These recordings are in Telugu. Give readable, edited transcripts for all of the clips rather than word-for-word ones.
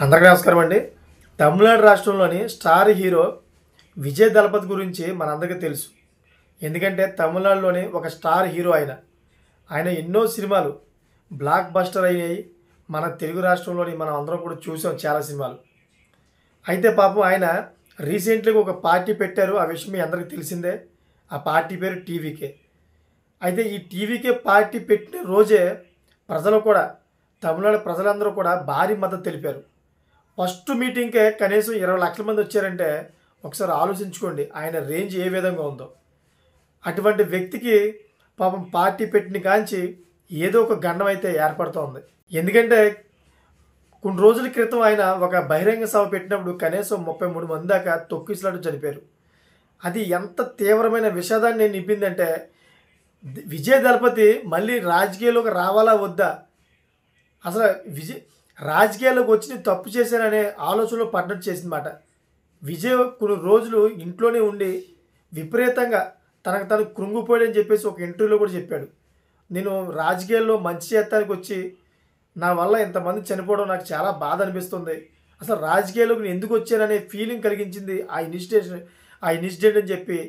అందరికీ నమస్కారం అండి. తమిళనాడు రాష్ట్రంలోని స్టార్ హీరో విజయ్ దళపతి గురించి మనందరికీ తెలుసు. ఎందుకంటే తమిళనాడులోని ఒక స్టార్ హీరో ఆయన. ఆయన ఎన్నో సినిమాలు బ్లాక్ బస్టర్ అయ్యాయి. మన తెలుగు రాష్ట్రంలోని మనం అందరం కూడా చూసాం చాలా సినిమాలు. అయితే పాపం ఆయన రీసెంట్లీగా ఒక పార్టీ పెట్టారు. ఆ విషయం మీ అందరికీ తెలిసిందే. ఆ పార్టీ పేరు టీవీకే. అయితే ఈ టీవీకే పార్టీ పెట్టిన రోజే ప్రజలు కూడా తమిళనాడు ప్రజలందరూ కూడా భారీ మద్దతు తెలిపారు. ఫస్ట్ మీటింగ్కే కనీసం 20 లక్షల మంది వచ్చారంటే ఒకసారి ఆలోచించుకోండి ఆయన రేంజ్ ఏ విధంగా ఉందో. అటువంటి వ్యక్తికి పాపం పార్టీ పెట్టిన కాంచి ఏదో ఒక గండం అయితే ఏర్పడుతోంది. ఎందుకంటే కొన్ని రోజుల క్రితం ఆయన ఒక బహిరంగ సభ పెట్టినప్పుడు కనీసం 33 మంది దాకా తొక్కిసలాట చనిపోయారు. అది ఎంత తీవ్రమైన విషాదాన్ని నింపిందంటే విజయ్ దళపతి మళ్ళీ రాజకీయాల్లోకి రావాలా వద్దా, అసలు రాజకీయాల్లోకి వచ్చి నేను తప్పు చేశాననే ఆలోచనలో పడ్డట్టు చేసిందన్నమాట. విజయ్ కొన్ని రోజులు ఇంట్లోనే ఉండి విపరీతంగా తనకు తను కృంగిపోయాడని చెప్పేసి ఒక ఇంటర్వ్యూలో కూడా చెప్పాడు. నేను రాజకీయాల్లో మంచి చేస్తానికి వచ్చి నా వల్ల ఇంతమంది చనిపోవడం నాకు చాలా బాధ అనిపిస్తుంది. అసలు రాజకీయాల్లోకి నేను ఎందుకు వచ్చాననే ఫీలింగ్ కలిగించింది ఆ ఇన్సిడెంట్ అని చెప్పి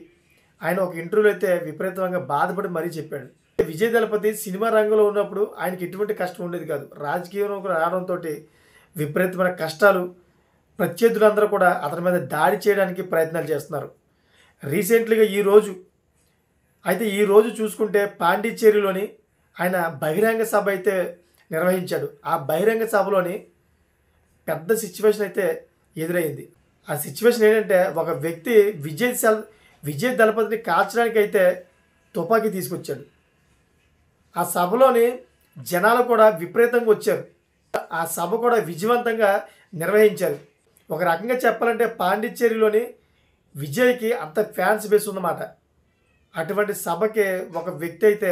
ఆయన ఒక ఇంటర్వ్యూలో అయితే విపరీతంగా బాధపడి మరీ చెప్పాడు. విజయ్ దళపతి సినిమా రంగంలో ఉన్నప్పుడు ఆయనకి ఎటువంటి కష్టం ఉండేది కాదు. రాజకీయంలోకి రావడంతో విపరీతమైన కష్టాలు, ప్రత్యర్థులందరూ కూడా అతని మీద దాడి చేయడానికి ప్రయత్నాలు చేస్తున్నారు. రీసెంట్లీగా ఈ రోజు చూసుకుంటే పాండిచ్చేరిలోని ఆయన బహిరంగ సభ అయితే నిర్వహించాడు. ఆ బహిరంగ సభలోని పెద్ద సిచ్యువేషన్ అయితే ఎదురైంది. ఆ సిచ్యువేషన్ ఏంటంటే ఒక వ్యక్తి విజయ్ దళపతిని కాల్చడానికి అయితే తుపాకీ తీసుకొచ్చాడు. ఆ సభలోని జనాలు కూడా విపరీతంగా వచ్చారు. ఆ సభ కూడా విజయవంతంగా నిర్వహించారు. ఒక రకంగా చెప్పాలంటే పాండిచ్చేరిలోని విజయ్కి అంత ఫ్యాన్స్ బేస్ ఉందన్నమాట. అటువంటి సభకి ఒక వ్యక్తి అయితే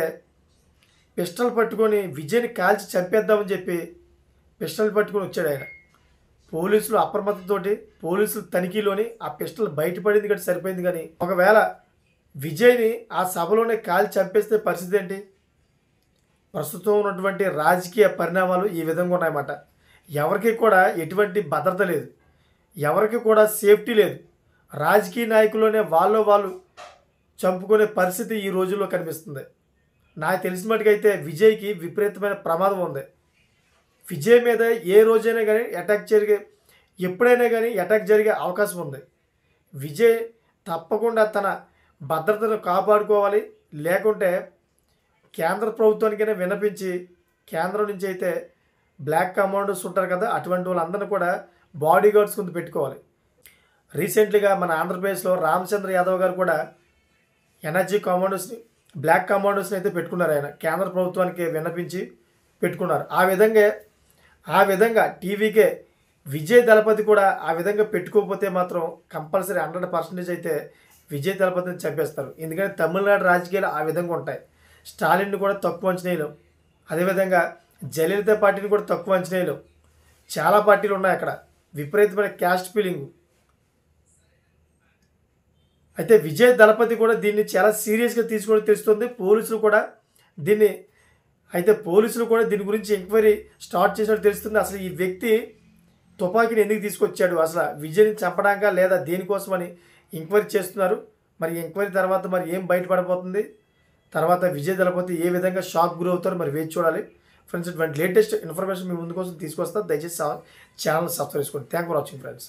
పిస్టల్ పట్టుకొని విజయ్ని కాల్చి చంపేద్దామని చెప్పి పిస్టల్ పట్టుకొని వచ్చాడు ఆయన. పోలీసులు అప్రమత్తతోటి పోలీసులు తనిఖీలోని ఆ పిస్టల్ బయటపడింది కానీ సరిపోయింది. కానీ ఒకవేళ విజయ్ని ఆ సభలోనే కాల్చి చంపేస్తే పరిస్థితి ఏంటి? ప్రస్తుతం ఉన్నటువంటి రాజకీయ పరిణామాలు ఈ విధంగా ఉన్నాయన్నమాట. ఎవరికి కూడా ఎటువంటి భద్రత లేదు, ఎవరికి కూడా సేఫ్టీ లేదు. రాజకీయ నాయకుల్లోనే వాళ్ళు చంపుకునే పరిస్థితి ఈ రోజుల్లో కనిపిస్తుంది. నాకు తెలిసిన మటుకైతే విజయ్కి విపరీతమైన ప్రమాదం ఉంది. విజయ్ మీద ఏ రోజైనా కానీ ఎప్పుడైనా కానీ అటాక్ జరిగే అవకాశం ఉంది. విజయ్ తప్పకుండా తన భద్రతను కాపాడుకోవాలి. లేకుంటే కేంద్ర ప్రభుత్వానికైనా విన్నపించి కేంద్రం నుంచి అయితే బ్లాక్ కమాండోస్ ఉంటారు కదా, అటువంటి వాళ్ళందరినీ కూడా బాడీ గార్డ్స్ కింద పెట్టుకోవాలి. రీసెంట్లీగా మన ఆంధ్రప్రదేశ్లో రామచంద్ర యాదవ్ గారు కూడా బ్లాక్ కమాండోస్ని అయితే పెట్టుకున్నారు. ఆయన కేంద్ర ప్రభుత్వానికి విన్నపించి పెట్టుకున్నారు. ఆ విధంగా టీవీకే విజయ్ దళపతి కూడా ఆ విధంగా పెట్టుకోకపోతే మాత్రం కంపల్సరీ 100% అయితే విజయ్ దళపతిని చంపేస్తారు. ఎందుకంటే తమిళనాడు రాజకీయాలు ఆ విధంగా ఉంటాయి. స్టాలిన్ని కూడా తక్కువ అంచనాలు, అదేవిధంగా జయలలిత పార్టీని కూడా తక్కువ అంచనాలు, చాలా పార్టీలు ఉన్నాయి అక్కడ. విపరీతమైన క్యాస్ట్ ఫీలింగ్. అయితే విజయ్ దళపతి కూడా దీన్ని చాలా సీరియస్గా తీసుకొని తెలుస్తుంది. పోలీసులు కూడా దీని గురించి ఎంక్వైరీ స్టార్ట్ చేసినట్టు తెలుస్తుంది. అసలు ఈ వ్యక్తి తుపాకీని ఎందుకు తీసుకొచ్చాడు, అసలు విజయ్ని చంపడానికా లేదా దేనికోసమని ఎంక్వైరీ చేస్తున్నారు. మరి ఎంక్వైరీ తర్వాత మరి ఏం బయటపడబోతుంది, తర్వాత విజయ్ దళపతి ఏ విధంగా షాక్ గురవుతారో మరి వేచి చూడాలి. ఫ్రెండ్స్, ఇటువంటి లేటెస్ట్ ఇన్ఫర్మేషన్ మీ ముందు కోసం తీసుకొస్తా. దయచేసి ఛానల్ సబ్స్క్రైబ్ చేసుకోండి. Thank for watching friends.